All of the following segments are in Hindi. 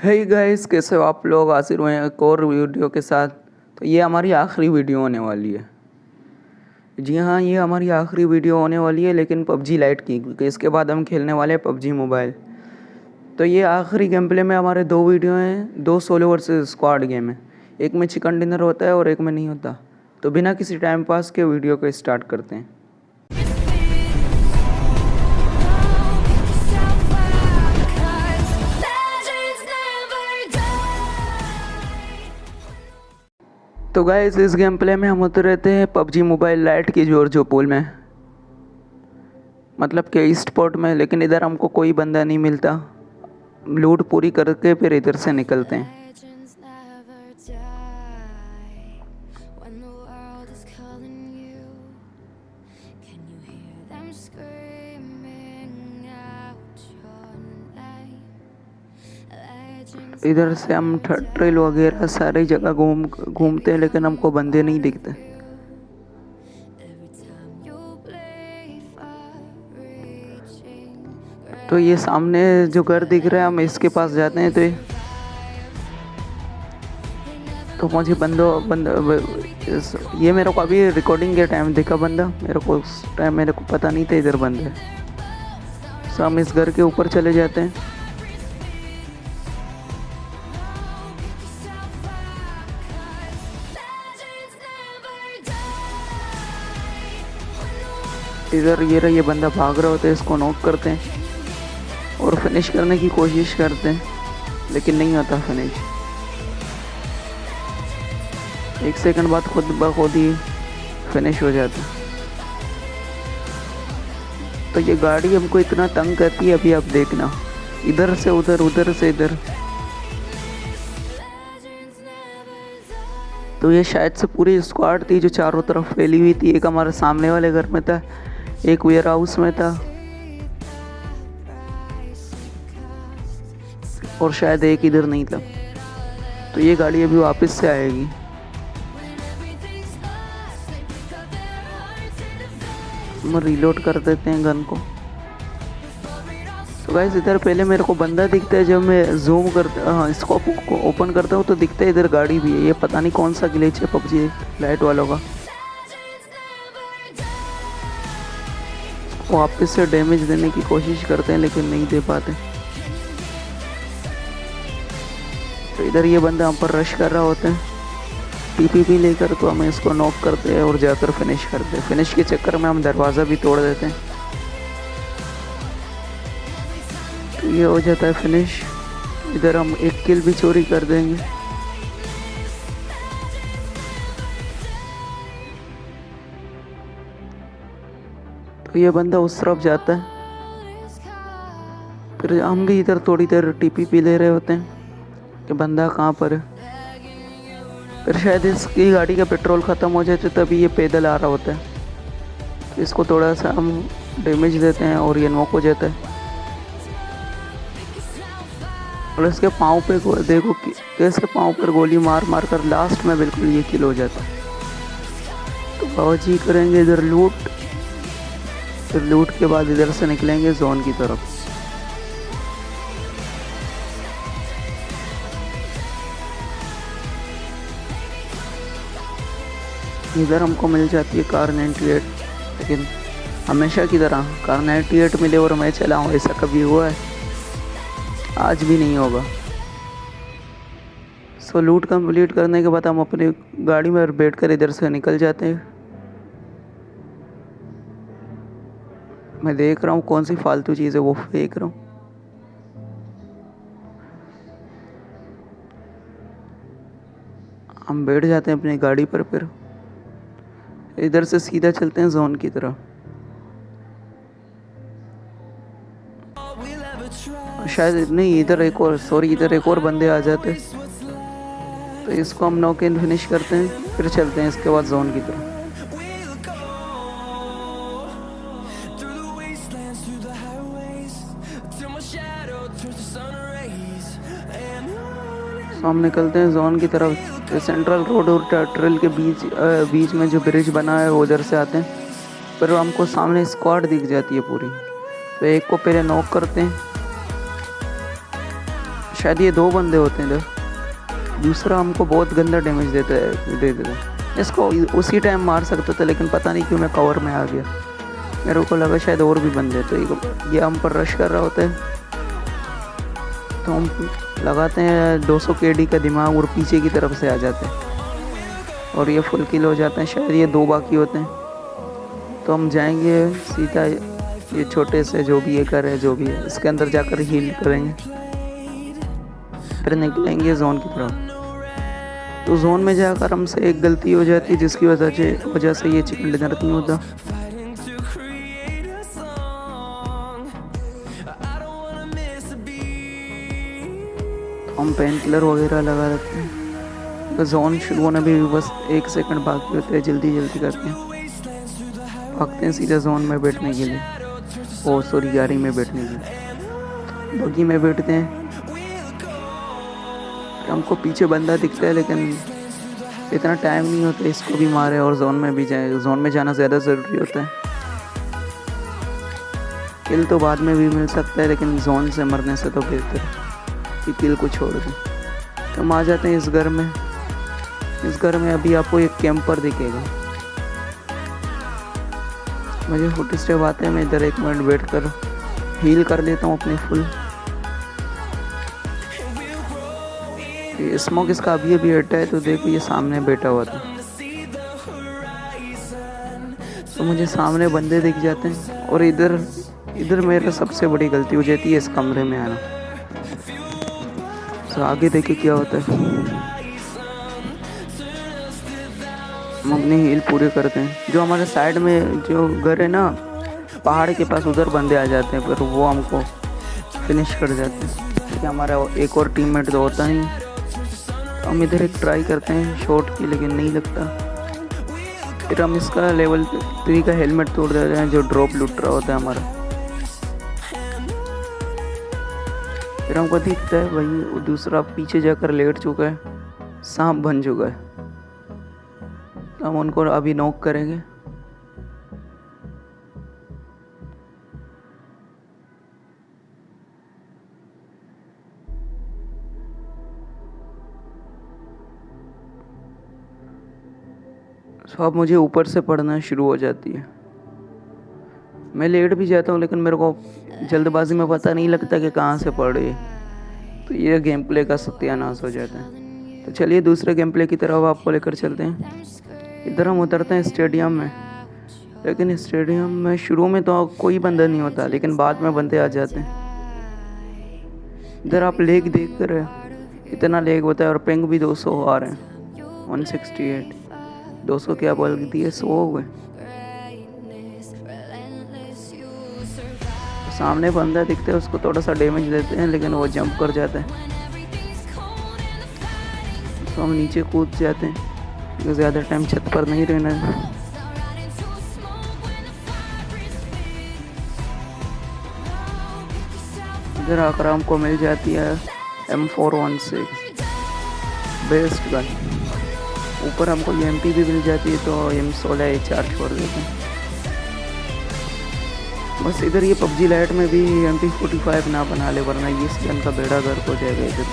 हे गाइस, कैसे हो आप लोग। हाजिर हुए हैं एक और वीडियो के साथ। तो ये हमारी आखिरी वीडियो होने वाली है। जी हाँ, ये हमारी आखिरी वीडियो होने वाली है, लेकिन पबजी लाइट की, क्योंकि इसके बाद हम खेलने वाले हैं पबजी मोबाइल। तो ये आखिरी गेम प्ले में हमारे दो वीडियो हैं, दो सोलो वर्सेस स्क्वाड गेम है। एक में चिकन डिनर होता है और एक में नहीं होता। तो बिना किसी टाइम पास के वीडियो को स्टार्ट करते हैं। तो गाइस, इस गेम प्ले में हम उतरे थे पबजी मोबाइल लाइट की जो पोल में, मतलब कि ईस्ट पोर्ट में। लेकिन इधर हमको कोई बंदा नहीं मिलता। लूट पूरी करके फिर इधर से निकलते हैं। इधर से हम ट्रेल वगैरह सारी जगह घूमते हैं, लेकिन हमको बंदे नहीं दिखते। तो ये सामने जो घर दिख रहा है, हम इसके पास जाते हैं। तो मुझे ये मेरे को अभी रिकॉर्डिंग के टाइम दिखा बंदा। मेरे को उस टाइम मेरे को पता नहीं था इधर बंद है। तो हम इस घर के ऊपर चले जाते हैं। इधर ये बंदा भाग रहा होता है, इसको नॉक करते हैं और फिनिश करने की कोशिश करते हैं, लेकिन नहीं होता फिनिश। 1 सेकंड बाद खुद ब खुद ही फिनिश हो जाता। तो ये गाड़ी हमको इतना तंग करती है, अभी आप देखना, इधर से उधर, उधर से इधर। तो ये शायद से पूरी स्क्वाड थी जो चारों तरफ फैली हुई थी। एक हमारे सामने वाले घर में था, एक वेयर हाउस में था, और शायद एक इधर नहीं था। तो ये गाड़ी अभी वापस से आएगी। हम रीलोड कर देते हैं गन को। तो गाइस, इधर पहले मेरे को बंदा दिखता है। जब मैं जूम करता, स्कोप को ओपन करता हूँ तो दिखता है इधर गाड़ी भी है। ये पता नहीं कौन सा ग्लिच है पबजी लाइट वालों का। वापस से डैमेज देने की कोशिश करते हैं, लेकिन नहीं दे पाते। तो इधर ये बंदा हम पर रश कर रहा होता है टीपीपी लेकर। तो हम इसको नॉक करते हैं और जाकर फिनिश करते हैं। फिनिश के चक्कर में हम दरवाज़ा भी तोड़ देते हैं। तो ये हो जाता है फिनिश। इधर हम एक किल भी चोरी कर देंगे। तो ये बंदा उस तरफ जाता है, फिर हम भी इधर थोड़ी देर टीपीपी ले रहे होते हैं कि बंदा कहाँ पर है। फिर शायद इसकी गाड़ी का पेट्रोल ख़त्म हो जाए, तो तभी ये पैदल आ रहा होता है। तो इसको थोड़ा सा हम डैमेज देते हैं और ये नॉक हो जाता है। और इसके पाँव पे देखो कि इसके पाँव पर गोली मार मार कर लास्ट में बिल्कुल ये किल हो जाता है। तो बाबूजी करेंगे इधर लूट। फिर लूट के बाद इधर से निकलेंगे जोन की तरफ। इधर हमको मिल जाती है कार 98, लेकिन हमेशा की तरह कार 98 मिले और मैं चलाऊँ, ऐसा कभी हुआ है? आज भी नहीं होगा। सो लूट कंप्लीट करने के बाद हम अपनी गाड़ी में बैठकर इधर से निकल जाते हैं। मैं देख रहा हूँ कौन सी फालतू चीज़ है वो फेंक रहा हूँ। हम बैठ जाते हैं अपनी गाड़ी पर, फिर इधर से सीधा चलते हैं जोन की तरफ। शायद नहीं, इधर एक और बंदे आ जाते। तो इसको हम नॉक इन फिनिश करते हैं, फिर चलते हैं इसके बाद जोन की तरफ। तो हम निकलते हैं जोन की तरफ। सेंट्रल रोड और ट्रेल के बीच में जो ब्रिज बना है वो उधर से आते हैं। पर हमको सामने स्क्वाड दिख जाती है पूरी। तो एक को पहले नॉक करते हैं। शायद ये 2 बंदे होते हैं इधर। दूसरा हमको बहुत गंदा डैमेज दे देता है। इसको उसी टाइम मार सकता था, लेकिन पता नहीं क्यों मैं कवर में आ गया। मेरे को लगा शायद और भी बंदे, तो ये हम पर रश कर रहा होता है, तो हम लगाते हैं 200 KD का दिमाग और पीछे की तरफ से आ जाते हैं और ये फुल किल हो जाते हैं। शायद ये 2 बाकी होते हैं, तो हम जाएंगे सीधा ये छोटे से जो भी ये कर है, जो भी है इसके अंदर जाकर हील करेंगे, फिर निकलेंगे जोन की तरफ। तो जोन में जाकर हमसे एक गलती हो जाती है, जिसकी वजह से ये चिकन डिनर नहीं होता। तो हम पेन किलर वगैरह लगा रखते हैं। तो जोन शुरू होने भी बस 1 सेकंड बाकी होते हैं, जल्दी जल्दी करते हैं, भागते हैं सीधा जोन में बैठने के लिए। ओ सॉरी, गाड़ी में बैठने के लिए, बग्गी में बैठते हैं। हमको पीछे बंदा दिखता है, लेकिन इतना टाइम नहीं होता इसको भी मारे और जोन में भी जाए। जोन में जाना ज़्यादा ज़रूरी होता है। किल तो बाद में भी मिल सकता है, लेकिन जोन से मरने से तो बेहतर है कि किल को छोड़ दें। तो हम आ जाते हैं इस घर में। इस घर में अभी आपको एक कैंपर दिखेगा। मुझे फुट स्टेप आते हैं, मैं इधर 1 मिनट वेट कर हील कर लेता हूँ अपनी फुल। स्मोक इसका अभी अभी हटा है, तो देखो ये सामने बैठा हुआ था, तो मुझे सामने बंदे दिख जाते हैं। और इधर मेरा सबसे बड़ी गलती हो जाती है इस कमरे में आना। तो आगे देखिए क्या होता है। हम अपनी हील पूरे करते हैं। जो हमारे साइड में जो घर है ना, पहाड़ के पास, उधर बंदे आ जाते हैं, फिर वो हमको फिनिश कर जाते हैं, क्योंकि हमारा एक और टीममेट तो होता नहीं। हम इधर एक ट्राई करते हैं शॉट की, लेकिन नहीं लगता। फिर हम इसका लेवल 3 का हेलमेट तोड़ देते हैं, जो ड्रॉप लूट रहा होता है हमारा। फिर हमको दिखता है भाई वो दूसरा पीछे जाकर लेट चुका है, सांप बन चुका है। तो हम उनको अभी नॉक करेंगे। तो अब मुझे ऊपर से पढ़ना शुरू हो जाती है। मैं लेट भी जाता हूँ, लेकिन मेरे को जल्दबाजी में पता नहीं लगता कि कहाँ से पढ़ रही, तो ये गेम प्ले का सत्यानाश हो जाता है। तो चलिए दूसरे गेम प्ले की तरफ आपको लेकर चलते हैं। इधर हम उतरते हैं स्टेडियम में, लेकिन स्टेडियम में शुरू में तो कोई बंदा नहीं होता, लेकिन बाद में बंदे आ जाते हैं। इधर आप लेग देख कर इतना लेग होता है, और पिंग भी 200 आ रहे हैं, 168। 200 क्या बोल दिए, 100 हो गए। सामने बंदा दिखता है, उसको थोड़ा सा डैमेज देते हैं, लेकिन वो जंप कर जाता है, तो हम नीचे कूद जाते हैं, क्योंकि ज़्यादा टाइम छत पर नहीं रहना है। इधर आकर हमको मिल जाती है M416 बेस्ट गन। ऊपर हमको MP भी मिल जाती है, तो M16 HR छोड़ देते हैं। बस इधर ये PUBG लाइट में भी MP45 ना बना ले, वरना ये इस गन का बेड़ा गर्क हो जाएगा इधर।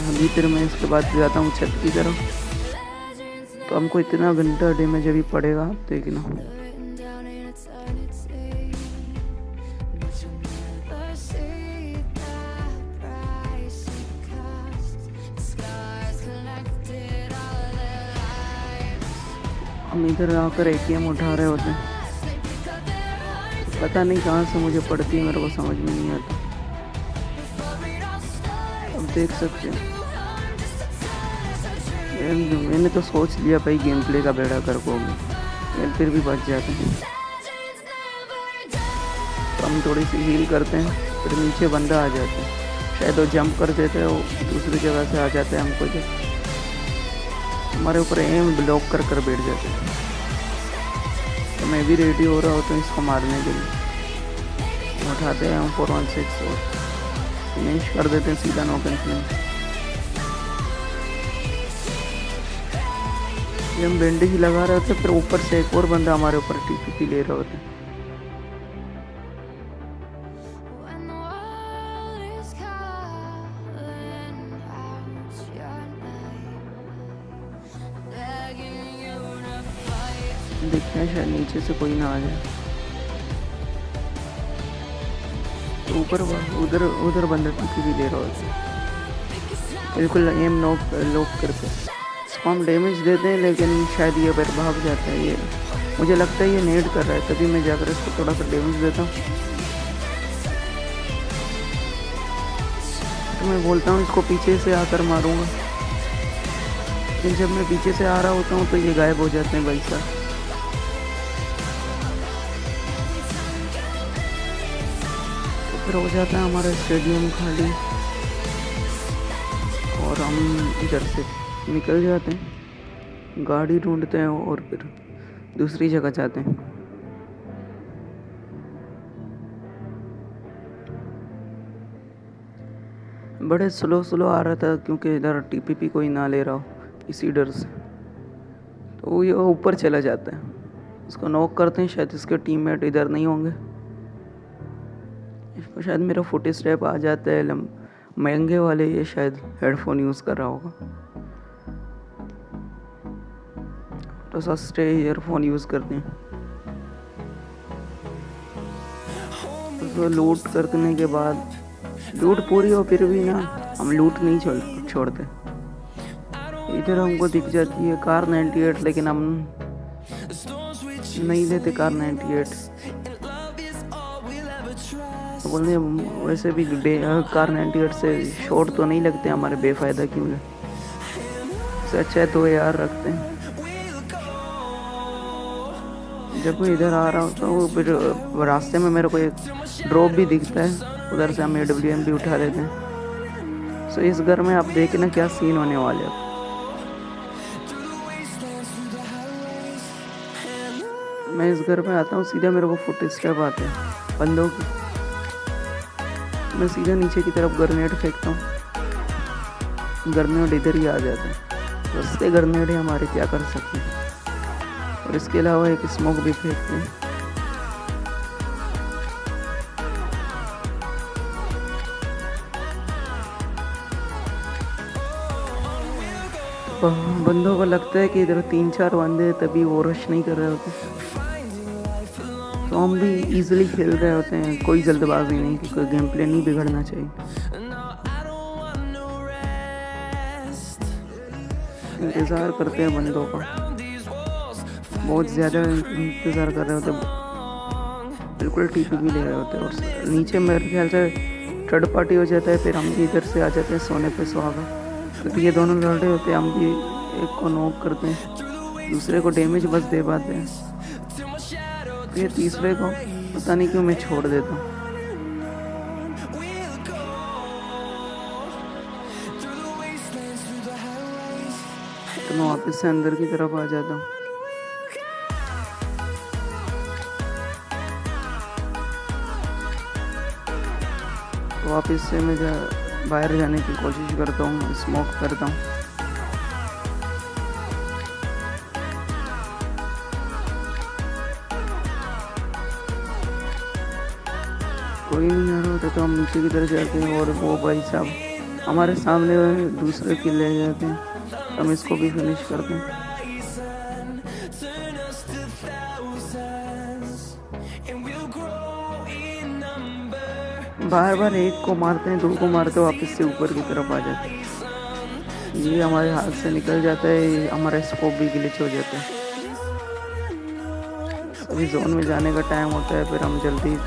अभी फिर मैं इसके बाद जाता हूँ छत की तरफ, तो हमको इतना घंटा डैमेज अभी पड़ेगा, देखना। हम इधर आकर AKM उठा रहे होते हैं, पता नहीं कहाँ से मुझे पड़ती है, मेरे को समझ में नहीं आता। अब देख सकते हैं, मैंने तो सोच लिया भाई गेम प्ले का बेड़ा गर्क हो गया, फिर भी बच जाते हैं। तो हम थोड़ी सी हील करते हैं, फिर नीचे बंदा आ जाता है, शायद वो जंप कर देते हैं, वो दूसरी जगह से आ जाते हैं हमको, जो हमारे ऊपर एम ब्लॉक कर बैठ जाते हैं। तो मैं भी रेडी हो रहा होता हूँ इसको मारने के लिए। उठाते हैं हम 416 और फिनिश कर देते हैं सीधा नॉक एंड फिनिश। ये हम बैंडेज लगा रहे होते, फिर ऊपर से एक और बंदा हमारे ऊपर टीपीपी ले रहे होते। देखते हैं शायद नीचे से कोई ना आ जाए। तो ऊपर उधर उधर बंदा टीपीपी ले रहा होता, बिल्कुल एम लॉक करके इसको हम डैमेज देते हैं, लेकिन शायद ये फिर भाग जाता है। ये मुझे लगता है ये नेड कर रहा है, तभी मैं जाकर इसको थोड़ा सा डैमेज देता हूँ। तो मैं बोलता हूँ इसको पीछे से आकर मारूंगा, लेकिन जब मैं पीछे से आ रहा होता हूँ तो ये गायब हो जाते हैं भाई साहब। तो फिर हो जाता है हमारा स्टेडियम खाली और हम इधर से निकल जाते हैं, गाड़ी ढूंढते हैं और फिर दूसरी जगह जाते हैं। बड़े स्लो आ रहा था क्योंकि इधर टीपीपी कोई ना ले रहा हो, इसी डर से। तो ये ऊपर चला जाता है, इसको नॉक करते हैं। शायद इसके टीममेट इधर नहीं होंगे, इसको शायद मेरा फुट स्टेप आ जाता है महंगे वाले। ये शायद हेडफोन यूज़ कर रहा होगा, तो सस्ते ईयरफोन यूज़ करते हैं। तो लूट करने के बाद लूट पूरी हो फिर भी ना हम लूट नहीं छोड़ते। इधर हमको दिख जाती है कार 98, लेकिन हम नहीं लेते कार 98। तो बोलते हैं वैसे भी कार 98 से शॉर्ट तो नहीं लगते हमारे, बेफ़ायदा क्यों है, इससे अच्छा है तो यार रखते हैं। जब मैं इधर आ रहा होता हूँ फिर रास्ते में मेरे को एक ड्रॉप भी दिखता है, उधर से हम AWM भी उठा लेते हैं। सो इस घर में आप देखना क्या सीन होने वाले हैं। मैं इस घर में आता हूँ, सीधा मेरे को फुट स्टेप आते हैं बंदों की। मैं सीधा नीचे की तरफ ग्रेनेड फेंकता हूँ, ग्रेनेड इधर ही आ जाते हैं। सस्ते ग्रेनेड हमारे क्या कर सकते हैं। और इसके अलावा एक स्मोक भी फेंकते हैं। बंदों को लगता है कि इधर 3-4 बंदे, तभी वो रश नहीं कर रहे होते, तो हम भी इजीली खेल रहे होते हैं। कोई जल्दबाजी नहीं, क्योंकि गेम प्ले नहीं बिगड़ना चाहिए। इंतज़ार करते हैं बंदों का, बहुत ज़्यादा इंतज़ार कर रहे होते, बिल्कुल टीपीपी ले रहे होते। और नीचे मेरे ख्याल से थर्ड पार्टी हो जाता है, फिर हम भी इधर से आ जाते हैं सोने पे सुहागा। तो ये दोनों लड़ रहे होते हैं, हम भी एक को नॉक करते हैं, दूसरे को डैमेज बस दे पाते हैं, फिर तीसरे को पता नहीं क्यों मैं छोड़ देता हूँ। तो मैं वापस से अंदर की तरफ आ जाता हूँ। वापस से मैं बाहर जाने की कोशिश करता हूँ, स्मोक करता हूँ। कोई नहीं आ रहा होता तो हम नीचे की तरफ जाते हैं, और वो भाई साहब हमारे सामने दूसरे किल ले जाते हैं। हम इसको भी फिनिश करते हैं। बार बार एक को मारते हैं, 2 को मारते वापस से ऊपर की तरफ आ जाते हैं। ये हमारे हाथ से निकल जाता है, हमारा स्कोप भी ग्लिच हो जाता है। अभी जोन में जाने का टाइम होता है, फिर हम जल्दी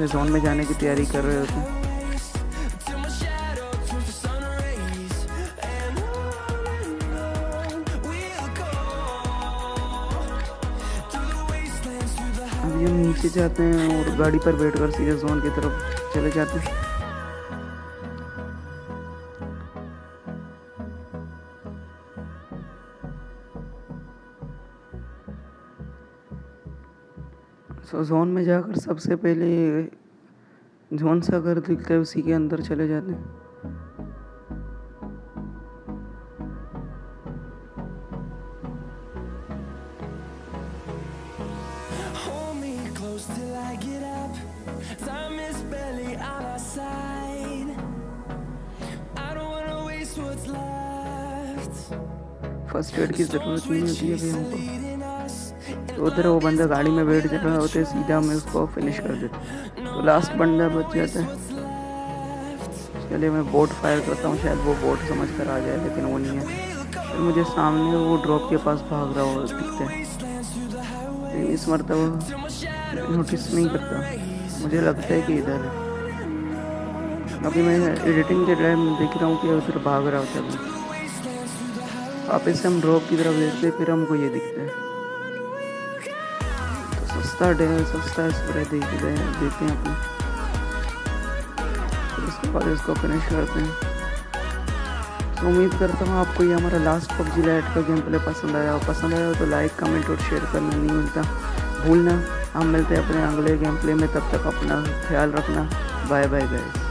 जोन में जाने की तैयारी कर रहे होते हैं। अभी हम नीचे जाते हैं और गाड़ी पर बैठकर सीधे जोन की तरफ चले जाते हैं। सो जोन में जाकर सबसे पहले जोन सा घर दिखता है, उसी के अंदर चले जाते हैं। फर्स्ट एड की ज़रूरत नहीं होती है भाई हमको। तो उधर वो बंदा गाड़ी में बैठ जा रहा होता है, सीधा मैं उसको फिनिश कर देता, तो लास्ट बंदा बच जाता है। चलिए मैं बोट फायर करता हूँ, शायद वो बोट समझ कर आ जाए, लेकिन वो नहीं है। फिर मुझे सामने वो ड्रॉप के पास भाग रहा हो दिखता है, लेकिन इस मरतबा नोटिस नहीं करता, मुझे लगता है कि इधर है। अभी मैं एडिटिंग के टाइम देख रहा हूँ कि उधर भाग रहा होता है। वापस से हम ड्रॉप की तरफ देखते, फिर हमको ये दिखता है। तो सस्ता स्प्रे देते हैं अपने, फिर उसके बाद इसको फिनिश करते हैं। तो उम्मीद करता हूँ आपको ये हमारा लास्ट पबजी लाइट का गेम प्ले पसंद आया हो तो लाइक कमेंट और शेयर करना नहीं मिलता भूलना। हम मिलते हैं अपने अगले गेम प्ले में, तब तक अपना ख्याल रखना। Bye bye guys.